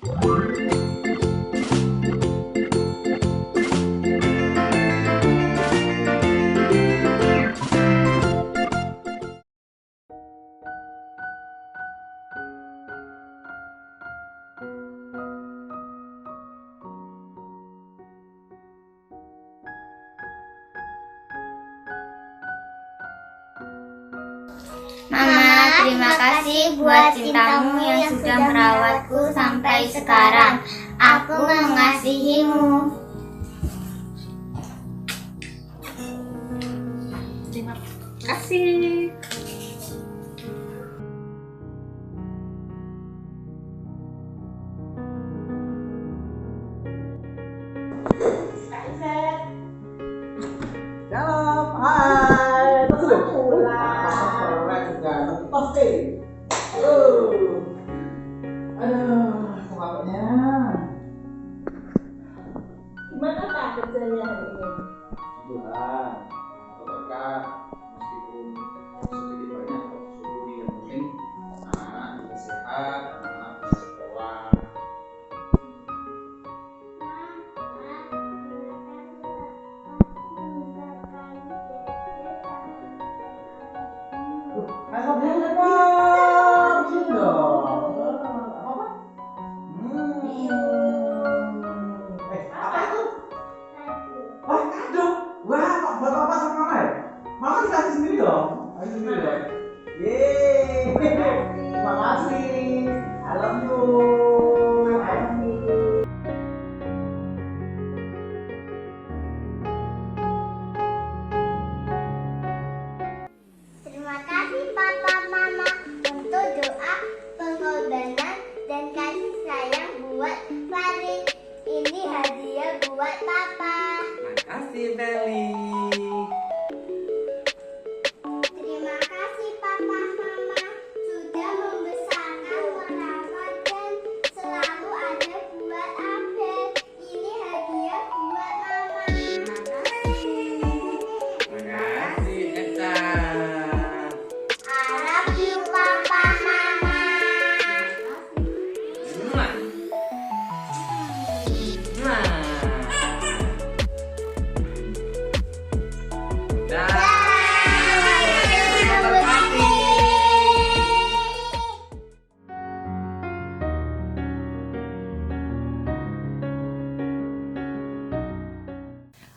Mama, terima kasih buat cintamu yang sudah merawatku sampai sekarang. Aku mengasihimu. Terima kasih. Shalom, hai, pasti. Aduh, kepalanya. Gimana Pak kerjanya hari ini? Tuhan, atau berkah, meskipun sedikit banyak suhu yang penting anak bisa sehat, anak bisa sekolah. Apa sini dong? Apa? Apa itu? Oh, kado. Wah, buat papa sama mama ya? Mama dikasih sendiri dong. Kasih sendiri dong. Yeay. Terima kasih. I love you. I love you. Terima kasih Papa Mama untuk doa, pengorbanan, dan kasih sayang buat Farid. Ini hadiah buat Papa. Makasih, Feli. Terima kasih Papa Mama sudah membesarkan, merawat, dan selalu ada buat Abel. Ini hadiah buat Mama. Makasih, Eca. I love you Papa Mama. Mwah. Mwah. Dah.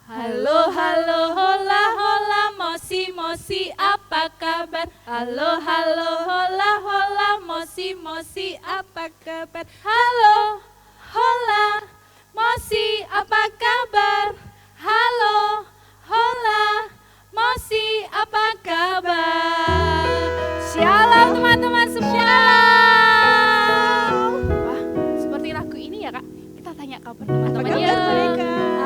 Halo, halo, hola, hola, mosi, mosi, apa kabar? Halo, halo, hola, hola, mosi, mosi, apa kabar? Halo, hola, mosi, apa kabar? Halo, hola, mosi, apa kabar? Shalom teman-teman semua. Wah, seperti lagu ini ya Kak. Kita tanya kabar teman-teman ya.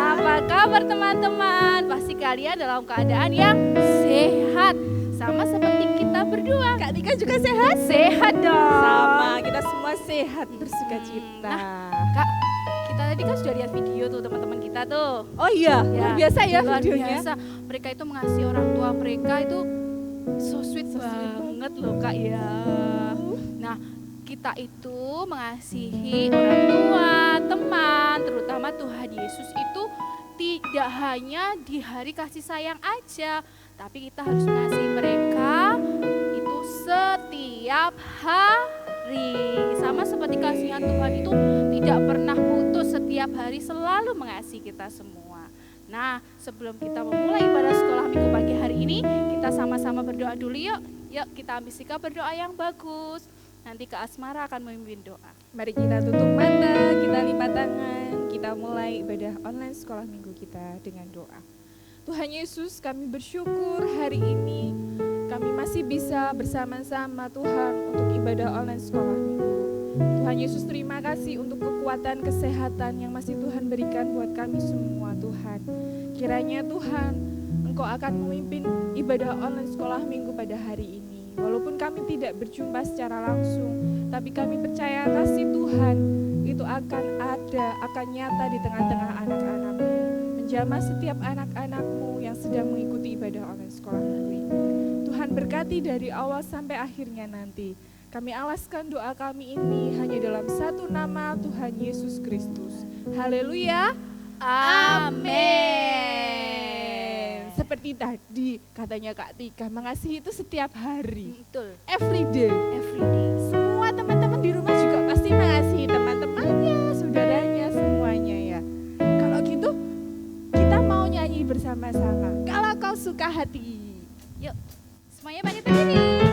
Apa kabar teman-teman? Pasti kalian dalam keadaan yang sehat. Sama seperti kita berdua. Kak Tika juga sehat? Sehat dong. Sama, kita semua sehat bersuka cita. Kak, kita tadi kan sudah lihat video tuh teman-teman kita tuh. Oh iya, luar biasa ya luar videonya. biasa. Mereka itu mengasihi orang tua mereka itu so sweet banget loh Kak ya. Nah, kita itu mengasihi orang tua, teman, terutama Tuhan Yesus itu tidak hanya di hari kasih sayang aja, tapi kita harus mengasihi mereka itu setiap hari. Sama seperti kasihan Tuhan itu tidak pernah putus, setiap hari selalu mengasihi kita semua. Nah, sebelum kita memulai ibadah sekolah minggu pagi hari ini, kita sama-sama berdoa dulu yuk. Yuk kita ambil sikap berdoa yang bagus. Nanti Kak Asmara akan memimpin doa. Mari kita tutup mata, kita lipat tangan, kita mulai ibadah online sekolah minggu kita dengan doa. Tuhan Yesus, kami bersyukur hari ini kami masih bisa bersama-sama Tuhan untuk ibadah online sekolah minggu. Tuhan Yesus, terima kasih untuk kekuatan kesehatan yang masih Tuhan berikan buat kami semua Tuhan. Kiranya Tuhan, Engkau akan memimpin ibadah online sekolah minggu pada hari ini. Walaupun kami tidak berjumpa secara langsung, tapi kami percaya kasih Tuhan itu akan ada, akan nyata di tengah-tengah anak-anak-Mu, menjamah setiap anak-anak-Mu yang sedang mengikuti ibadah online sekolah minggu ini. Tuhan berkati dari awal sampai akhirnya nanti. Kami alaskan doa kami ini hanya dalam satu nama Tuhan Yesus Kristus. Haleluya. Amin. Seperti tadi katanya Kak Tika, mengasihi itu setiap hari. Betul. Every day. Semua teman-teman di rumah juga pasti mengasihi teman-temannya, saudaranya, semuanya ya. Kalau gitu, kita mau nyanyi bersama-sama. Kalau kau suka hati. Yuk, semuanya bangkit berdiri.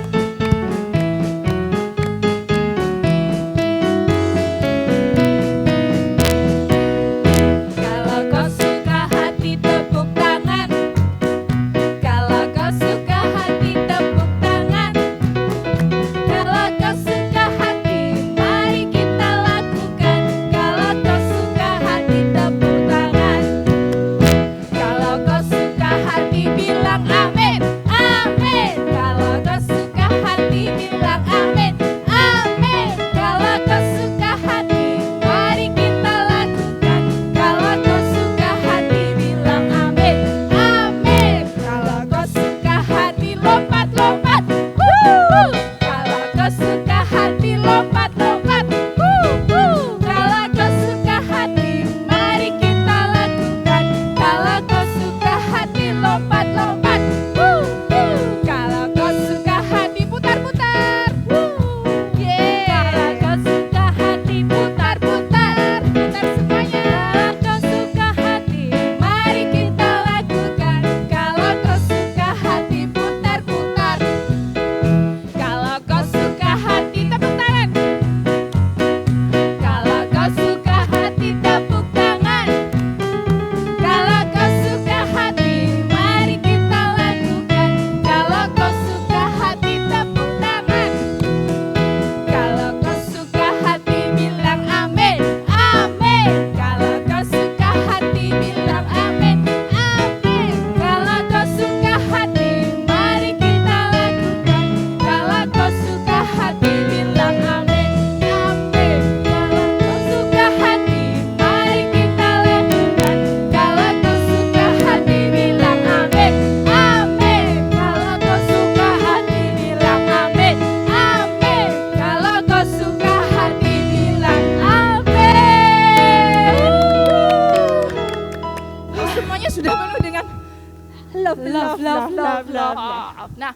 Love. Nah,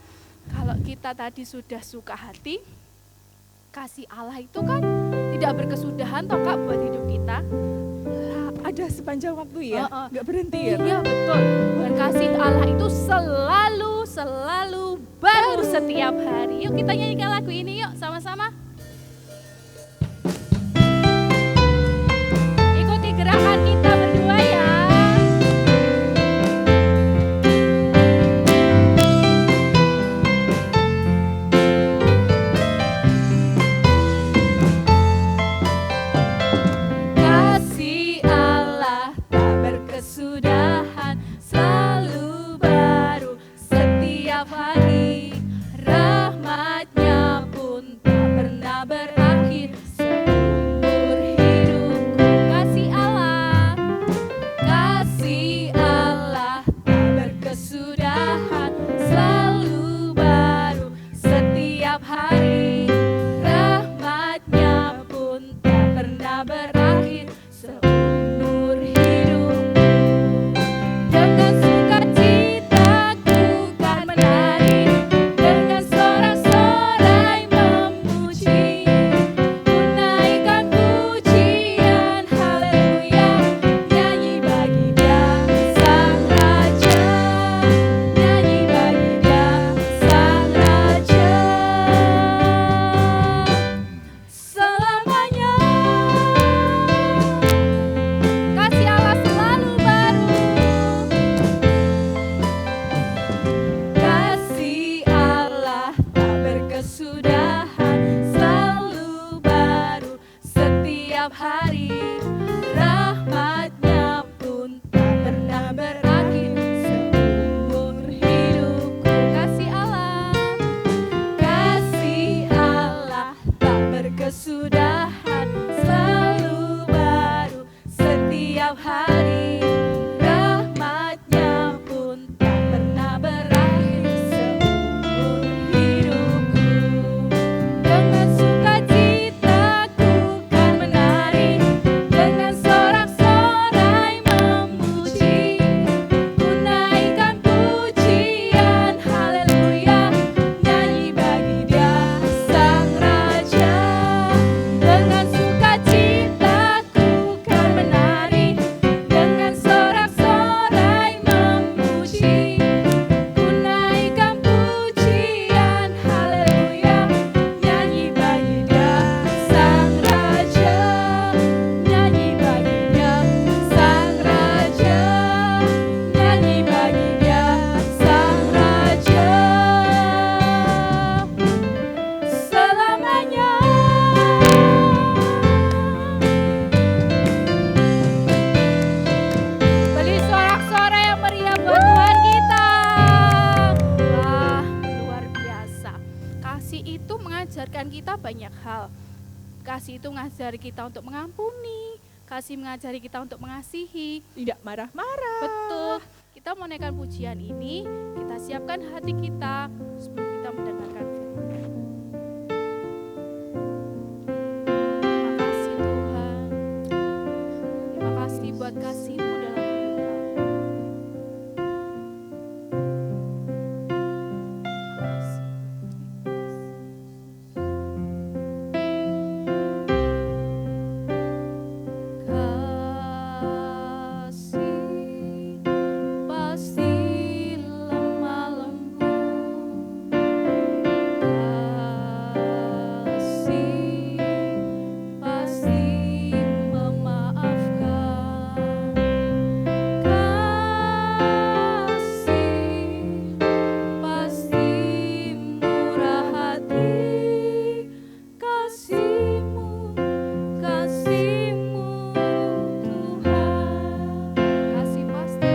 kalau kita tadi sudah suka hati, kasih Allah itu kan tidak berkesudahan toh Kak buat hidup kita. Ada sepanjang waktu ya, nggak berhenti ya. Iya betul. Dan kasih Allah itu selalu baru setiap hari. Yuk kita nyanyikan lagu ini yuk sama-sama. Ikuti gerakan kita berdua ya. Dengan Kasih itu mengajari kita untuk mengampuni, kasih mengajari kita untuk mengasihi. Tidak marah-marah. Betul. Kita mau naikkan pujian ini, kita siapkan hati kita sebelum kita mendengarkan firman. Terima kasih Tuhan. Terima kasih buat kasih-Mu dalam hidup kami. Terima kasih. Kasih pasti lemah lembut, kasih pasti memaafkan, kasih pasti murah hati, kasih-Mu, kasih-Mu Tuhan, kasih pasti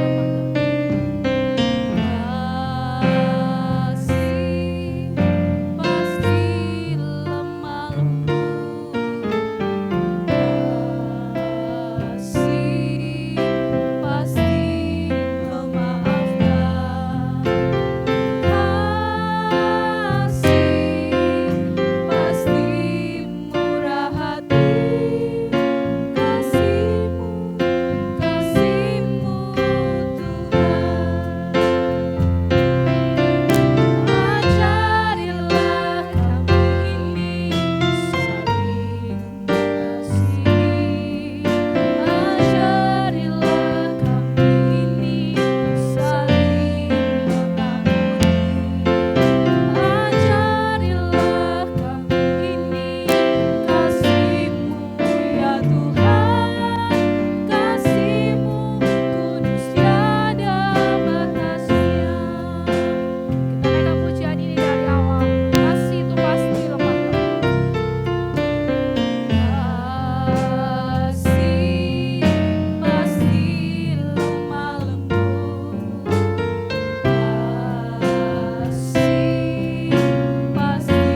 lemah lembut, kasih pasti memaafkan, kasih pasti murah hati, kasih-Mu, kasih-Mu Tuhan. Ajarilah kami ini saling mengasihi, ajarilah kami ini saling mengampuni, ajarilah kami ini kasih-Mu ya Tuhan, kasih-Mu kudus tiada batasnya. Kita naikkan pujian ini dari awal. Kasih itu pasti lemah lembut. Kasih pasti lemah lembut. Kasih pasti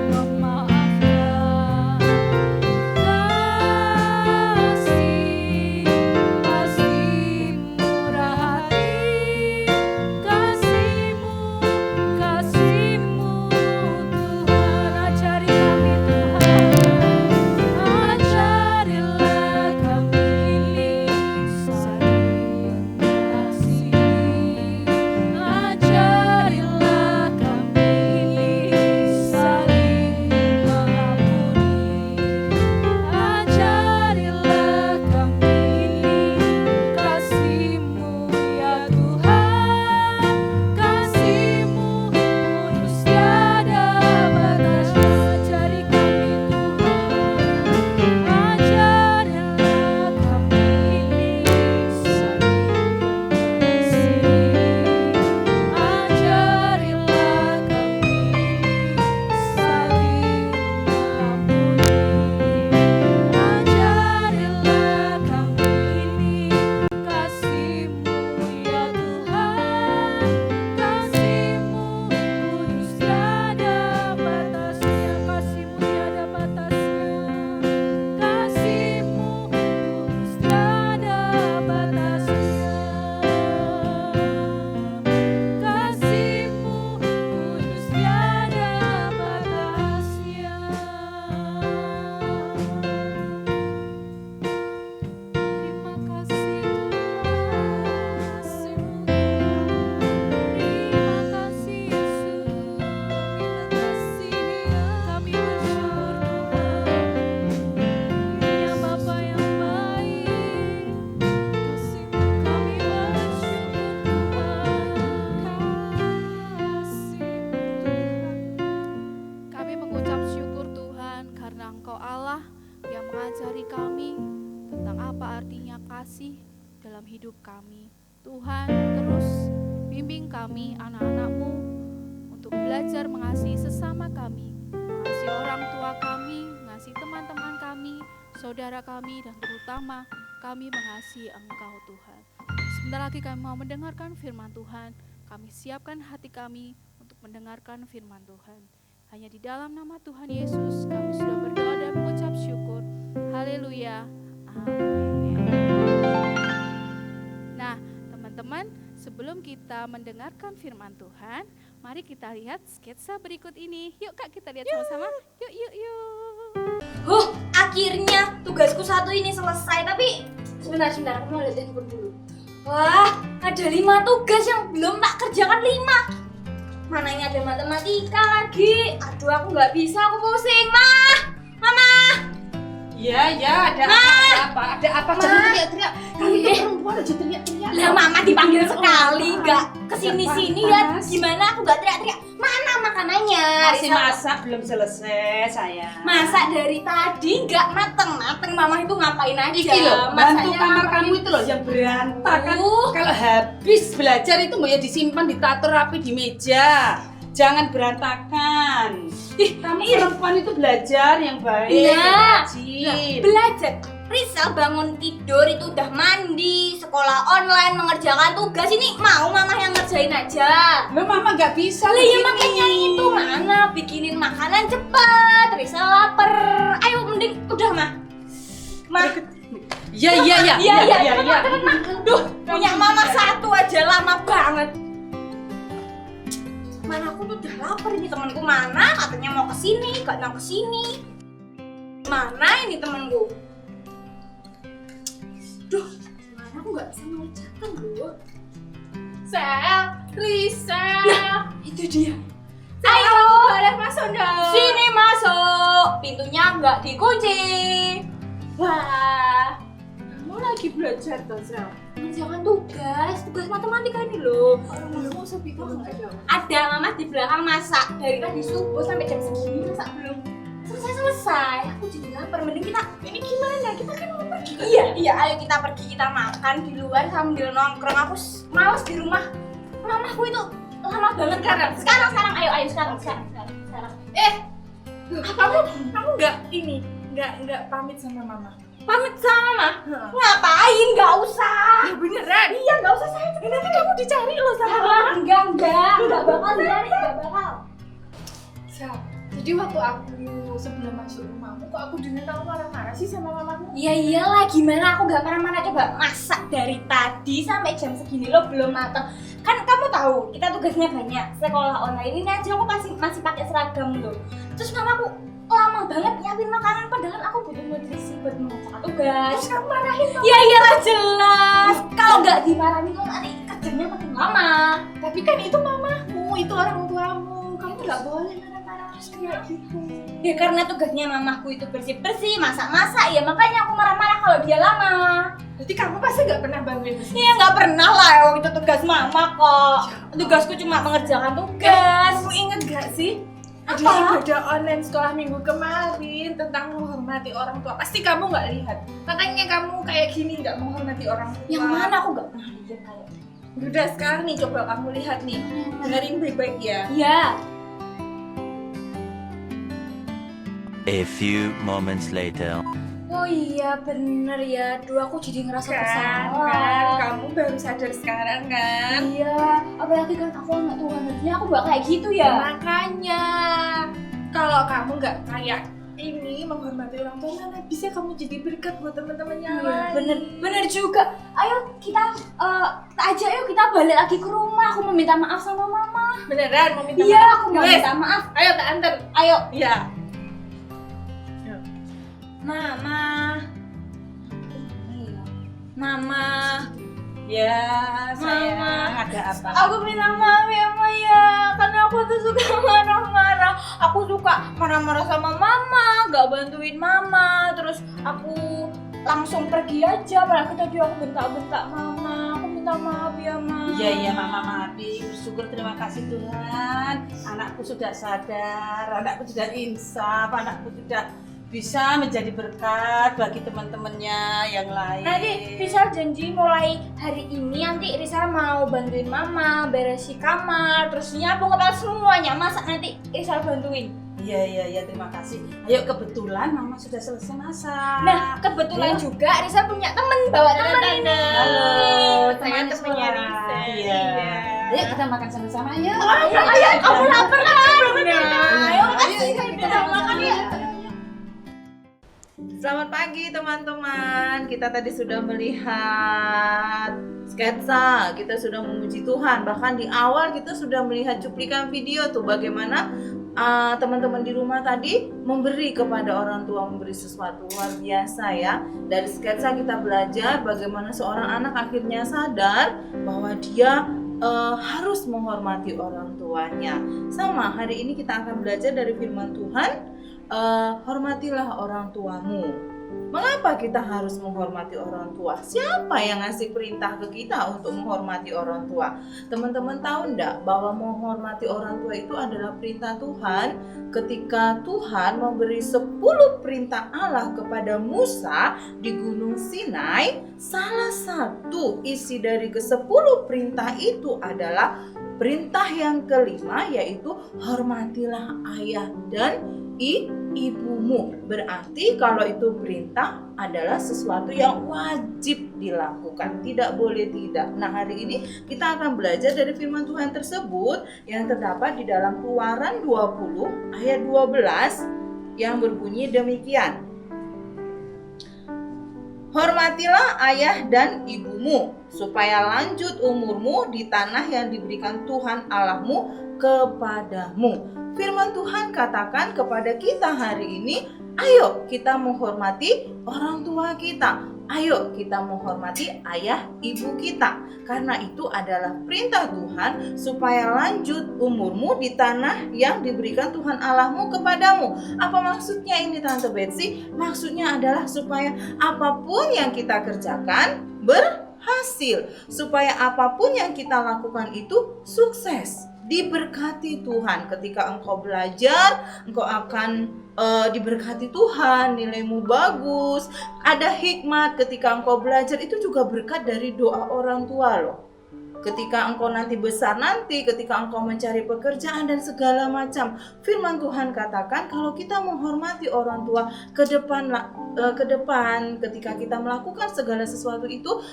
memaafkan. Kasih pasti murah hati. Kasih-Mu, kasih-Mu Tuhan, ajari kami Tuhan, ajarilah kami ini saling mengasihi, ajarilah kami ini saling mengampuni, ajarilah kami ini kasih-Mu ya Tuhan, kasih-Mu kudus tiada batasnya. Ajari kami Tuhan, ajarilah kami ini saling mengasihi, ajarilah kami ini saling mengampuni, ajarilah kami ini kasih-Mu ya Tuhan, kasih-Mu kudus tiada batasnya, kasih-Mu tiada batasnya, kasih-Mu kudus tiada batasnya, kasih-Mu kudus tiada batasnya. Terima kasih Tuhan, kasih-Mu terima kasih Yesus, terima kasih kami bersyukur Tuhan, ya Bapa yang baik, kasih-Mu kami bersyukur Tuhan, kasih-Mu Tuhan. Kami mengucap syukur Tuhan karena Engkau Allah yang mengajari kami tentang apa artinya kasih dalam hidup kami. Tuhan, terus bimbing kami anak-anak-Mu untuk belajar mengasihi sesama kami, mengasihi orang tua kami, mengasihi teman-teman kami, saudara kami, dan terutama kami mengasihi Engkau Tuhan. Sebentar lagi kami mau mendengarkan firman Tuhan. Kami siapkan hati kami untuk mendengarkan firman Tuhan. Hanya di dalam nama Tuhan Yesus kami sudah berdoa dan mengucap syukur. Haleluya. Amin. Nah, teman-teman, sebelum kita mendengarkan firman Tuhan, mari kita lihat sketsa berikut ini. Yuk Kak, kita lihat sama-sama. Yuk. Akhirnya tugasku satu ini selesai. Tapi sebentar, aku mau lihat handphone dulu. Wah, ada 5 tugas yang belum tak kerjakan 5. Mana ini ada matematika lagi. Aduh, aku nggak bisa, aku pusing. Mama. Iya, ada apa? Ada apa? Jangan teriak-teriak. Kali itu perempuan aja teriak-teriak. Lah mama dipanggil sekali, nggak kesini-sini ya. Gimana aku nggak teriak-teriak? Mana makanannya? Masih masak belum selesai, sayang. Masak dari tadi nggak mateng-mateng. Mama itu ngapain aja? Iki loh, bantu Masaknya kamar ngapain? kamu itu loh yang berantakan. Kalau habis belajar itu mau ya disimpan, ditaruh rapi di meja. Jangan berantakan. Kamu perempuan itu belajar yang baik, Iya. rajin. Belajar. Rizal bangun tidur itu udah mandi, sekolah online, mengerjakan tugas. Ini mau mama yang ngerjain aja. Loh, mama nggak bisa. Lah ya begini. makanya itu mana bikinin makanan cepet. Rizal lapar. Ayo mending udah mah. Iya. Cepet mah. Duh, punya mama satu aja lama banget. Mana aku tuh udah lapar ini, temanku mana katanya mau kesini, gak mau kesini. Mana ini temanku? Duh, mana aku gak bisa mengerjakan loh. Sel, Risa. Itu dia. Ayo, boleh masuk dong. Sini masuk. Pintunya nggak dikunci. Wah, Kamu lagi belajar tuh, Sel. jangan tugas matematika ini loh. Kamu sepi banget aja. Ada mama di belakang masak dari tadi subuh sampai jam segini masak belum selesai. Aku jadi lapar. Mending kita ini gimana? Kita kan mau pergi. Iya. Ayo kita pergi, kita makan di luar sambil nongkrong. Aku males di rumah. Mamaku itu lama banget kan. Sekarang. Ayo sekarang. Kamu nggak pamit sama mama. Pamit sama mama. Ngapain? Nggak usah. Ya beneran. Iya, nggak usah saya. Nanti kamu dicari loh sama mama. Enggak bakal jadi, enggak bakal. Sel, jadi waktu aku sebelum masuk rumahmu, kok aku dengar kamu marah-marah sih sama mamamu? Ya iyalah, gimana aku nggak marah-marah, coba masak dari tadi sampai jam segini lo belum matang. Kan kamu tahu, kita tugasnya banyak. Sekolah online ini aja aku masih pakai seragam loh. Terus mamaku lama banget nyiapin makanan, padahal aku butuh nutrisi buat mengerjakan tugas. Terus kamu marahin dong. Ya iyalah jelas. Kalau nggak dimarahin lo nanti kerjanya makin lama. Tapi kan itu mamamu, itu orang tuamu. Kamu nggak boleh marah-marah terus kayak gitu. Ya karena tugasnya mamaku itu bersih-bersih, masak-masak, ya makanya aku marah-marah kalau dia lama. Berarti kamu pasti nggak pernah bantuin. Iya nggak pernah lah, itu tugas mama kok. Tugasku cuma mengerjakan tugas. Kamu inget gak sih? Ada Apa? ibadah online sekolah minggu kemarin tentang menghormati orang tua. Pasti kamu nggak lihat. Makanya kamu kayak gini nggak menghormati orang tua. Yang mana aku nggak pernah lihat kayak. Udah sekarang nih coba kamu lihat nih. Dengerin baik-baik ya. Iya. A few moments later. Oh iya bener ya. Duh aku jadi ngerasa Kan, bersalah. kamu baru sadar sekarang kan? Iya. Apalagi kan aku anak Tuhan, harusnya aku nggak kayak gitu ya. Makanya kalau kamu nggak kayak ini menghormati orang tua, mana bisa kamu jadi berkat buat teman-teman yang lain. Bener juga. Ayo kita ajak yuk kita balik lagi ke rumah. Aku meminta maaf sama mama. Beneran mau minta Iya maaf? aku mau Wes, minta maaf. Ayo tak antar. Ayo. Iya. Mama. Ya, sayang, Mama. ada apa? Aku minta maaf ya Ma ya, karena aku tuh suka marah-marah. Aku suka marah-marah sama mama, gak bantuin mama. Terus aku langsung pergi aja, padahal tadi aku bentak-bentak mama. Aku minta maaf ya Ma. Iya, Mama maafin. Bersyukur, terima kasih Tuhan. Anakku sudah sadar, anakku sudah insaf, anakku sudah bisa menjadi berkat bagi teman-temannya yang lain. Nanti Rizal janji mulai hari ini nanti Rizal mau bantuin mama beresi kamar, terus nyapu ngepel semuanya, masak nanti Rizal bantuin. Iya, terima kasih. Ayo, kebetulan Mama sudah selesai masak. Nah kebetulan Ya. juga Rizal punya temen bawa temen ini. Halo, Saya teman temennya sekolah. Risa. Iya. Iya. Ayo kita makan sama-sama ya. Ayo kamu lapar kan? Ayo Ayo, kasih kita kita makan ya. Selamat pagi teman-teman. Kita tadi sudah melihat sketsa, kita sudah memuji Tuhan. Bahkan di awal kita sudah melihat cuplikan video tuh bagaimana teman-teman di rumah tadi memberi kepada orang tua, memberi sesuatu luar biasa ya. Dari sketsa kita belajar bagaimana seorang anak akhirnya sadar bahwa dia harus menghormati orang tuanya. Sama hari ini kita akan belajar dari firman Tuhan. Hormatilah orang tuamu. Mengapa kita harus menghormati orang tua? Siapa yang ngasih perintah ke kita untuk menghormati orang tua? Teman-teman tahu enggak bahwa menghormati orang tua itu adalah perintah Tuhan? Ketika Tuhan memberi 10 perintah Allah kepada Musa di Gunung Sinai, salah satu isi dari ke-10 perintah itu adalah perintah yang kelima, yaitu hormatilah ayah dan ibumu. Berarti kalau itu perintah adalah sesuatu yang wajib dilakukan, tidak boleh tidak. Nah, hari ini kita akan belajar dari firman Tuhan tersebut yang terdapat di dalam Keluaran 20 ayat 12 yang berbunyi demikian. Hormatilah ayah dan ibumu supaya lanjut umurmu di tanah yang diberikan Tuhan Allahmu kepadamu. Firman Tuhan katakan kepada kita hari ini, ayo kita menghormati orang tua kita. Ayo kita menghormati ayah ibu kita. Karena itu adalah perintah Tuhan supaya lanjut umurmu di tanah yang diberikan Tuhan Allahmu kepadamu. Apa maksudnya ini Tante Betsy? Maksudnya adalah supaya apapun yang kita kerjakan berhasil. Supaya apapun yang kita lakukan itu sukses. Diberkati Tuhan. Ketika engkau belajar, engkau akan diberkati Tuhan, nilaimu bagus, ada hikmat. Ketika engkau belajar itu juga berkat dari doa orang tua loh. Ketika engkau nanti besar nanti, ketika engkau mencari pekerjaan dan segala macam, firman Tuhan katakan kalau kita menghormati orang tua ke depan ketika kita melakukan segala sesuatu itu,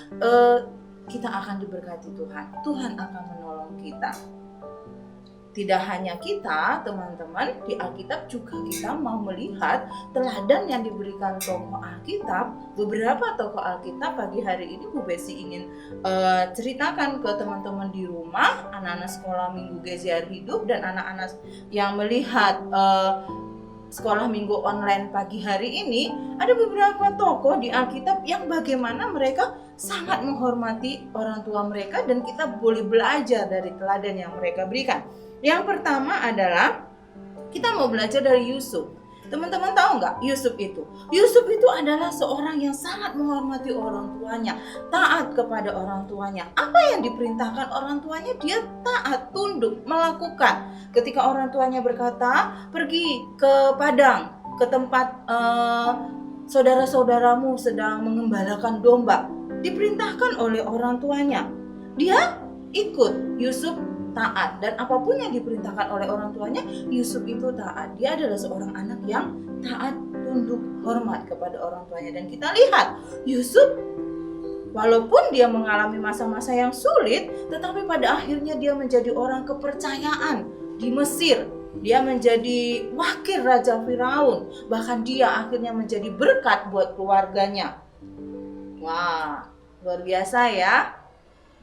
kita akan diberkati Tuhan. Tuhan akan menolong kita. Tidak hanya kita, teman-teman, di Alkitab juga kita mau melihat teladan yang diberikan tokoh Alkitab. Beberapa tokoh Alkitab pagi hari ini Bu Besi ingin ceritakan ke teman-teman di rumah, anak-anak sekolah minggu GZR Hidup dan anak-anak yang melihat sekolah minggu online pagi hari ini. Ada beberapa tokoh di Alkitab yang bagaimana mereka sangat menghormati orang tua mereka dan kita boleh belajar dari teladan yang mereka berikan. Yang pertama adalah kita mau belajar dari Yusuf. Teman-teman tahu nggak Yusuf itu? Yusuf itu adalah seorang yang sangat menghormati orang tuanya, taat kepada orang tuanya. Apa yang diperintahkan orang tuanya dia taat, tunduk, melakukan. Ketika orang tuanya berkata, pergi ke padang, ke tempat saudara-saudaramu sedang mengembalakan domba, diperintahkan oleh orang tuanya. Dia ikut. Yusuf taat, dan apapun yang diperintahkan oleh orang tuanya, Yusuf itu taat. Dia adalah seorang anak yang taat, tunduk, hormat kepada orang tuanya. Dan kita lihat Yusuf, walaupun dia mengalami masa-masa yang sulit, tetapi pada akhirnya dia menjadi orang kepercayaan di Mesir. Dia menjadi wakil Raja Firaun. Bahkan dia akhirnya menjadi berkat buat keluarganya. Wah, luar biasa ya.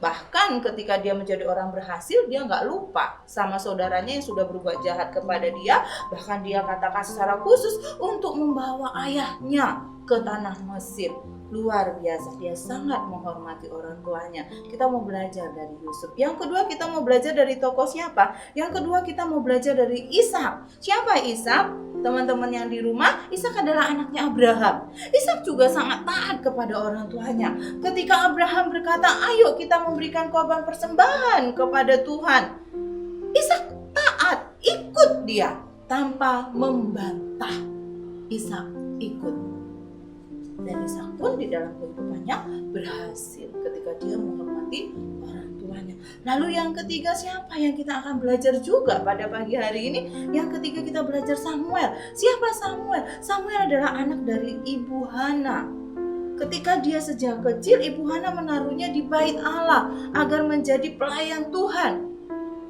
Bahkan ketika dia menjadi orang berhasil, dia nggak lupa sama saudaranya yang sudah berbuat jahat kepada dia. Bahkan dia katakan secara khusus untuk membawa ayahnya ke tanah Mesir. Luar biasa, dia sangat menghormati orang tuanya. Kita mau belajar dari Yusuf. Yang kedua, kita mau belajar dari tokoh siapa? Yang kedua, kita mau belajar dari Ishak. Siapa Ishak? Teman-teman yang di rumah, Ishak adalah anaknya Abraham. Ishak juga sangat taat kepada orang tuanya. Ketika Abraham berkata, ayo kita memberikan korban persembahan kepada Tuhan, Ishak taat, ikut dia tanpa membantah. Ishak ikut. Dan Ishak pun di dalam kehidupannya berhasil ketika dia menghormati orang tuanya. Lalu yang ketiga siapa yang kita akan belajar juga pada pagi hari ini? Yang ketiga kita belajar Samuel. Siapa Samuel? Samuel adalah anak dari Ibu Hana. Ketika dia sejak kecil, Ibu Hana menaruhnya di bait Allah agar menjadi pelayan Tuhan.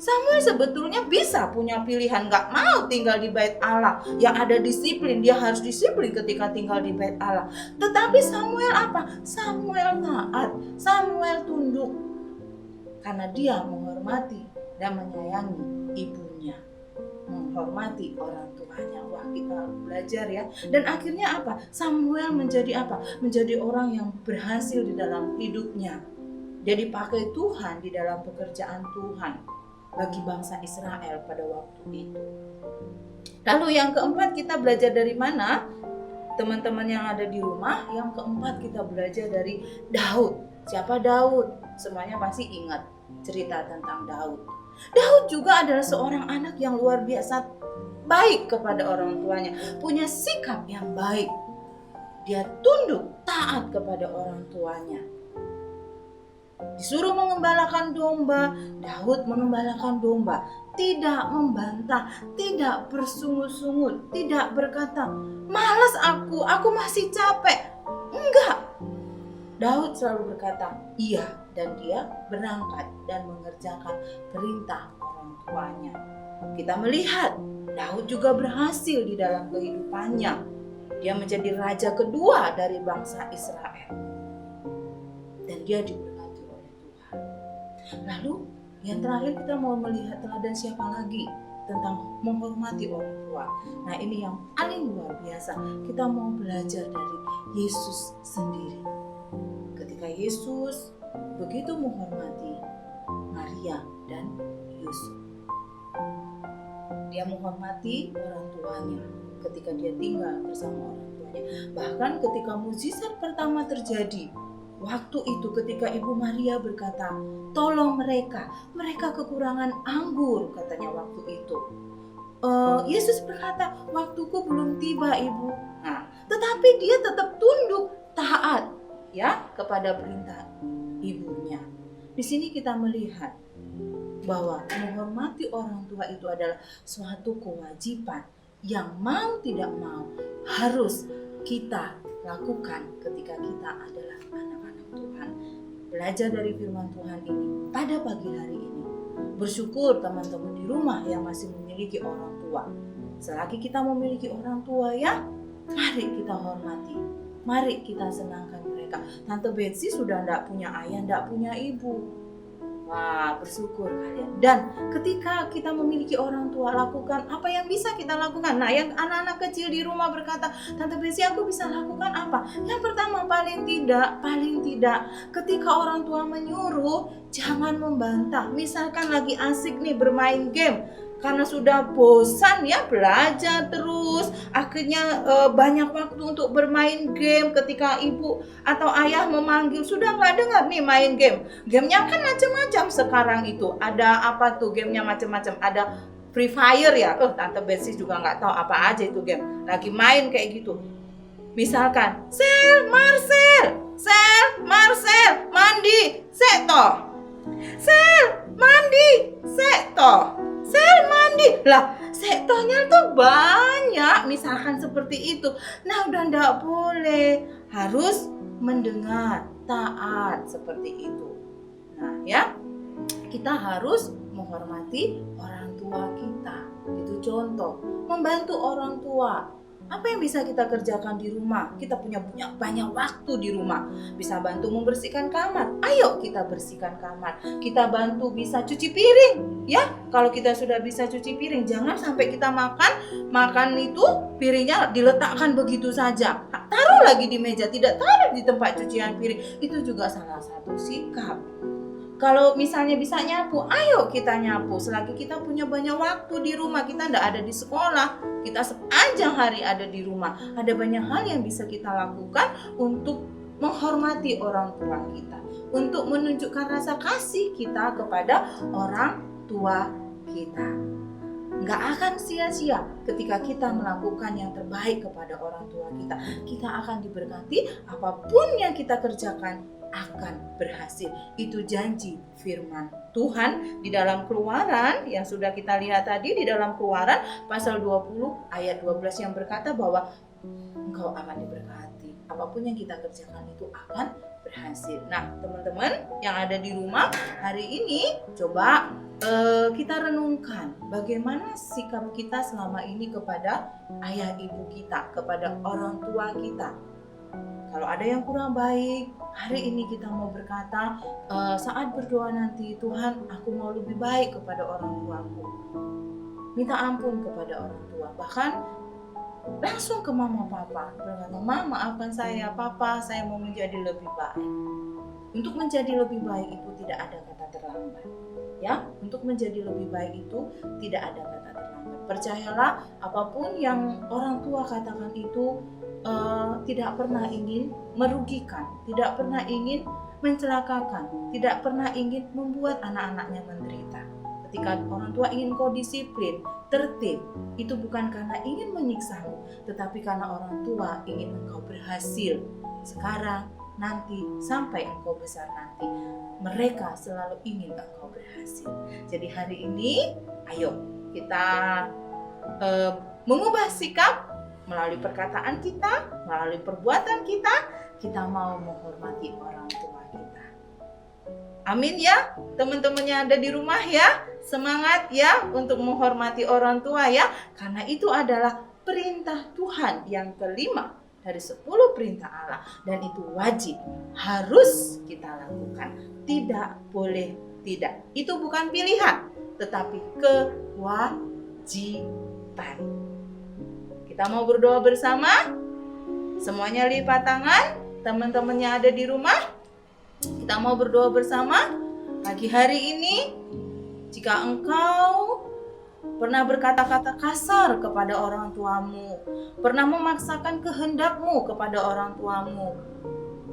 Samuel sebetulnya bisa punya pilihan, gak mau tinggal di bait Allah yang ada disiplin, dia harus disiplin ketika tinggal di bait Allah. Tetapi Samuel apa? Samuel taat, Samuel tunduk karena dia menghormati dan menyayangi ibunya, menghormati orang tuanya. Wah, kita belajar ya. Dan akhirnya apa? Samuel menjadi apa? Menjadi orang yang berhasil di dalam hidupnya. Dia dipakai Tuhan di dalam pekerjaan Tuhan bagi bangsa Israel pada waktu itu. Lalu yang keempat, kita belajar dari mana? Teman-teman yang ada di rumah, yang keempat kita belajar dari Daud. Siapa Daud? Semuanya pasti ingat cerita tentang Daud. Daud juga adalah seorang anak yang luar biasa baik kepada orang tuanya, punya sikap yang baik. Dia tunduk, taat kepada orang tuanya. Disuruh mengembalakan domba, Daud mengembalakan domba, tidak membantah, tidak bersungut-sungut, tidak berkata, "Malas aku masih capek." Enggak. Daud selalu berkata, "Iya," dan dia berangkat dan mengerjakan perintah orang tuanya. Kita melihat Daud juga berhasil di dalam kehidupannya. Dia menjadi raja kedua dari bangsa Israel. Dan dia diberkati oleh Tuhan. Lalu yang terakhir kita mau melihat teladan siapa lagi tentang menghormati orang tua. Nah, ini yang paling luar biasa. Kita mau belajar dari Yesus sendiri. Ketika Yesus begitu menghormati Maria dan Yusuf. Dia menghormati orang tuanya ketika dia tinggal bersama orang tuanya. Bahkan ketika mukjizat pertama terjadi, waktu itu ketika Ibu Maria berkata, "Tolong mereka kekurangan anggur," katanya waktu itu. Yesus berkata, "Waktuku belum tiba, Ibu." Nah, tetapi dia tetap tunduk, taat ya kepada perintah ibunya. Di sini kita melihat bahwa menghormati orang tua itu adalah suatu kewajiban yang mau tidak mau harus kita lakukan ketika kita adalah anak-anak Tuhan. Belajar dari firman Tuhan ini pada pagi hari ini. Bersyukur teman-teman di rumah yang masih memiliki orang tua. Selagi kita memiliki orang tua ya, mari kita hormati. Mari kita senangkan mereka. Tante Betsy sudah tidak punya ayah, tidak punya ibu. Wah, bersyukur kalian. Dan ketika kita memiliki orang tua, lakukan apa yang bisa kita lakukan. Nah, yang anak-anak kecil di rumah berkata, "Tante Betsy, aku bisa lakukan apa?" Yang pertama, paling tidak, ketika orang tua menyuruh, jangan membantah. Misalkan lagi asik nih bermain game, karena sudah bosan ya belajar terus, akhirnya banyak waktu untuk bermain game. Ketika ibu atau ayah memanggil, sudah nggak dengar nih main game. Gamenya kan macam-macam sekarang itu. Ada apa tuh gamenya macam-macam. Ada Free Fire ya. Tante Betsy juga nggak tahu apa aja itu game. Lagi main kayak gitu. Misalkan, Sel, Marcel, mandi, seto. Sel, mandi, seto. Sel, mandi. Lah, sektornya tuh banyak. Misalkan seperti itu. Nah, udah nggak boleh. Harus mendengar, taat seperti itu. Nah, ya. Kita harus menghormati orang tua kita. Itu contoh. Membantu orang tua. Apa yang bisa kita kerjakan di rumah? Kita punya banyak waktu di rumah. Bisa bantu membersihkan kamar. Ayo kita bersihkan kamar. Kita bantu bisa cuci piring. Ya, kalau kita sudah bisa cuci piring, jangan sampai kita makan itu piringnya diletakkan begitu saja. Taruh lagi di meja, tidak taruh di tempat cucian piring. Itu juga salah satu sikap. Kalau misalnya bisa nyapu, ayo kita nyapu. Selagi kita punya banyak waktu di rumah, kita tidak ada di sekolah, kita sepanjang hari ada di rumah. Ada banyak hal yang bisa kita lakukan untuk menghormati orang tua kita, untuk menunjukkan rasa kasih kita kepada orang tua kita. Nggak akan sia-sia ketika kita melakukan yang terbaik kepada orang tua kita. Kita akan diberkati, apapun yang kita kerjakan akan berhasil. Itu janji firman Tuhan di dalam Keluaran yang sudah kita lihat tadi, di dalam Keluaran pasal 20 ayat 12 yang berkata bahwa engkau akan diberkati apapun yang kita kerjakan itu akan berhasil. Nah, teman-teman yang ada di rumah hari ini coba kita renungkan bagaimana sikap kita selama ini kepada ayah ibu kita, kepada orang tua kita. Kalau ada yang kurang baik, hari ini kita mau berkata saat berdoa nanti, Tuhan, aku mau lebih baik kepada orang tuaku. Minta ampun kepada orang tua. Bahkan langsung ke mama papa, berkata, "Ma, maafkan saya, papa, saya mau menjadi lebih baik." Untuk menjadi lebih baik itu tidak ada kata terlambat. Ya, untuk menjadi lebih baik itu tidak ada kata terlambat. Percayalah, apapun yang orang tua katakan itu tidak pernah ingin merugikan, tidak pernah ingin mencelakakan, tidak pernah ingin membuat anak-anaknya menderita. Ketika orang tua ingin kau disiplin, tertib, itu bukan karena ingin menyiksamu, tetapi karena orang tua ingin engkau berhasil sekarang, nanti, sampai engkau besar nanti. Mereka selalu ingin engkau berhasil. Jadi hari ini, ayo kita mengubah sikap melalui perkataan kita, melalui perbuatan kita. Kita mau menghormati orang tua kita. Amin ya, teman-teman yang ada di rumah ya. Semangat ya untuk menghormati orang tua ya. Karena itu adalah perintah Tuhan yang kelima dari 10 perintah Allah. Dan itu wajib, harus kita lakukan. Tidak boleh tidak. Itu bukan pilihan, tetapi kewajiban. Kita mau berdoa bersama. Semuanya lipat tangan. Teman-teman yang ada di rumah, kita mau berdoa bersama. Pagi hari ini, jika engkau pernah berkata-kata kasar kepada orang tuamu, pernah memaksakan kehendakmu kepada orang tuamu,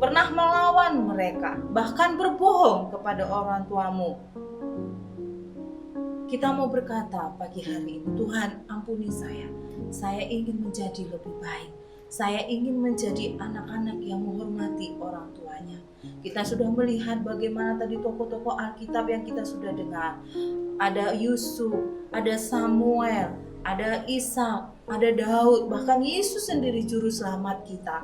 pernah melawan mereka, bahkan berbohong kepada orang tuamu, kita mau berkata pagi hari ini, Tuhan, ampuni saya. Saya ingin menjadi lebih baik. Saya ingin menjadi anak-anak yang menghormati orang tuanya. Kita sudah melihat bagaimana tadi tokoh-tokoh Alkitab yang kita sudah dengar. Ada Yusuf, ada Samuel, ada Ishak, ada Daud, bahkan Yesus sendiri juru selamat kita.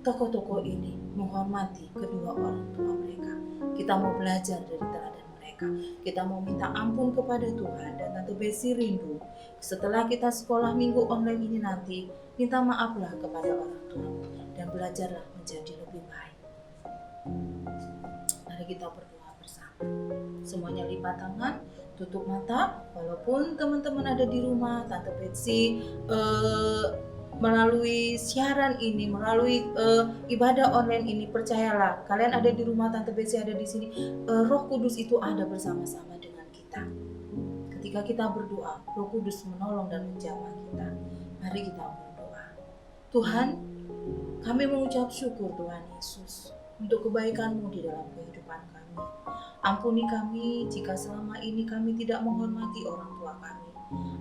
Tokoh-tokoh ini menghormati kedua orang tua mereka. Kita mau belajar dari teladan mereka. Kita mau minta ampun kepada Tuhan. Dan Tante Besi rindu, setelah kita sekolah minggu online ini nanti, minta maaflah kepada orang tua dan belajarlah menjadi lebih baik. Mari kita berdoa bersama. Semuanya lipat tangan, tutup mata. Walaupun teman-teman ada di rumah, Tante Betsy melalui siaran ini, melalui ibadah online ini, percayalah, kalian ada di rumah, Tante Betsy ada di sini. Roh Kudus itu ada bersama-sama dengan kita. Ketika kita berdoa, Roh Kudus menolong dan menjamah kita. Mari kita berdoa. Tuhan, kami mengucap syukur Tuhan Yesus untuk kebaikan-Mu di dalam kehidupan kami. Ampuni kami jika selama ini kami tidak menghormati orang tua kami.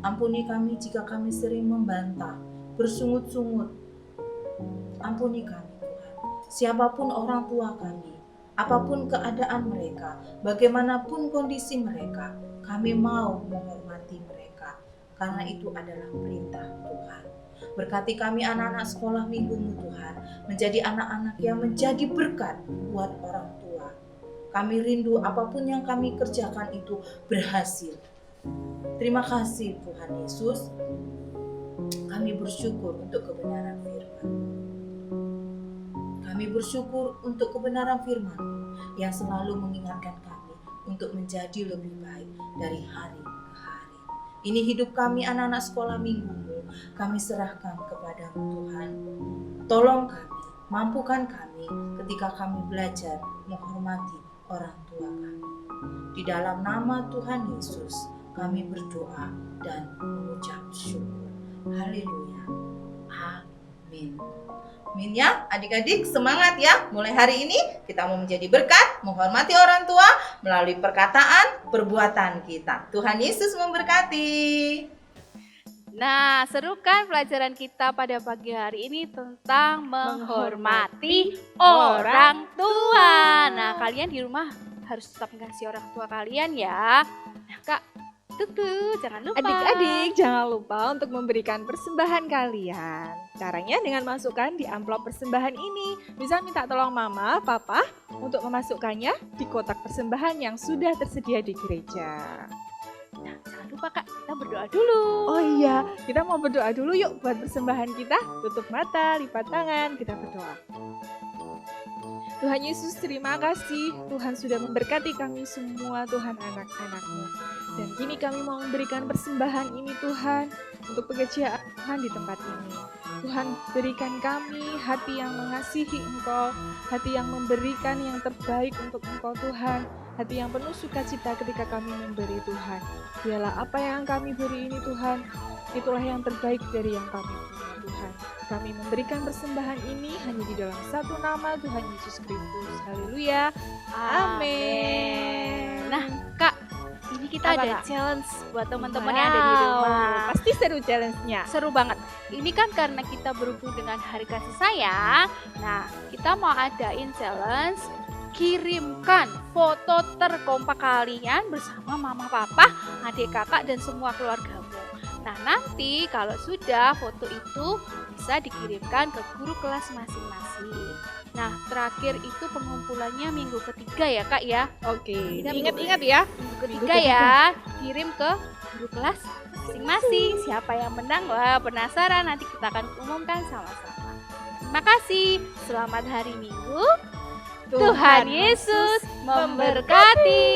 Ampuni kami jika kami sering membantah, bersungut-sungut. Ampuni kami Tuhan. Siapapun orang tua kami, apapun keadaan mereka, bagaimanapun kondisi mereka, kami mau menghormati mereka. Karena itu adalah perintah Tuhan. Berkati kami anak-anak sekolah minggu-Mu Tuhan, menjadi anak-anak yang menjadi berkat buat orang tua. Kami rindu apapun yang kami kerjakan itu berhasil. Terima kasih Tuhan Yesus. Kami bersyukur untuk kebenaran firman. Kami bersyukur untuk kebenaran firman yang selalu mengingatkan kami untuk menjadi lebih baik dari hari ke hari. Ini hidup kami anak-anak sekolah minggu-Mu. Kami serahkan kepada-Mu Tuhan. Tolong kami, mampukan kami ketika kami belajar menghormati orang tua kami. Di dalam nama Tuhan Yesus, kami berdoa dan mengucap syukur. Haleluya. Amin. Amin ya, adik-adik semangat ya. Mulai hari ini kita mau menjadi berkat, menghormati orang tua melalui perkataan, perbuatan kita. Tuhan Yesus memberkati. Nah, seru kan pelajaran kita pada pagi hari ini tentang menghormati orang tua. Nah, kalian di rumah harus tetap mengasihi orang tua kalian ya. Nah, Kak, tuh, jangan lupa. Adik-adik, jangan lupa untuk memberikan persembahan kalian. Caranya dengan masukkan di amplop persembahan ini. Bisa minta tolong mama, papa untuk memasukkannya di kotak persembahan yang sudah tersedia di gereja. Nah, jangan lupa Kak, kita berdoa dulu. Oh iya, kita mau berdoa dulu yuk buat persembahan kita. Tutup mata, lipat tangan, kita berdoa. Tuhan Yesus, terima kasih. Tuhan sudah memberkati kami semua, Tuhan, anak-anak-Mu. Dan kini kami mau memberikan persembahan ini, Tuhan, untuk pekerjaan Tuhan di tempat ini. Tuhan, berikan kami hati yang mengasihi Engkau, hati yang memberikan yang terbaik untuk Engkau, Tuhan. Hati yang penuh sukacita ketika kami memberi, Tuhan. Biarlah apa yang kami beri ini, Tuhan, itulah yang terbaik dari yang kami punya, Tuhan. Kami memberikan persembahan ini hanya di dalam satu nama, Tuhan Yesus Kristus. Haleluya. Amin. Nah, Kak, ini kita Apa, ada Kak? challenge buat teman-teman yang ada di rumah. Pasti seru challenge-nya. Seru banget. Ini kan karena kita berhubung dengan Hari Kasih Sayang. Nah, kita mau adain challenge. Kirimkan foto terkompak kalian bersama mama, papa, adik, kakak, dan semua keluargamu. Nah, nanti kalau sudah foto itu bisa dikirimkan ke guru kelas masing-masing. Nah, terakhir itu pengumpulannya minggu ketiga ya Kak ya. Oke, Kita ingat-ingat ya. Minggu ketiga ya, kirim ke guru kelas masing-masing. Siapa yang menang? Wah, penasaran, nanti kita akan umumkan sama-sama. Terima kasih, selamat hari Minggu. Tuhan Yesus memberkati.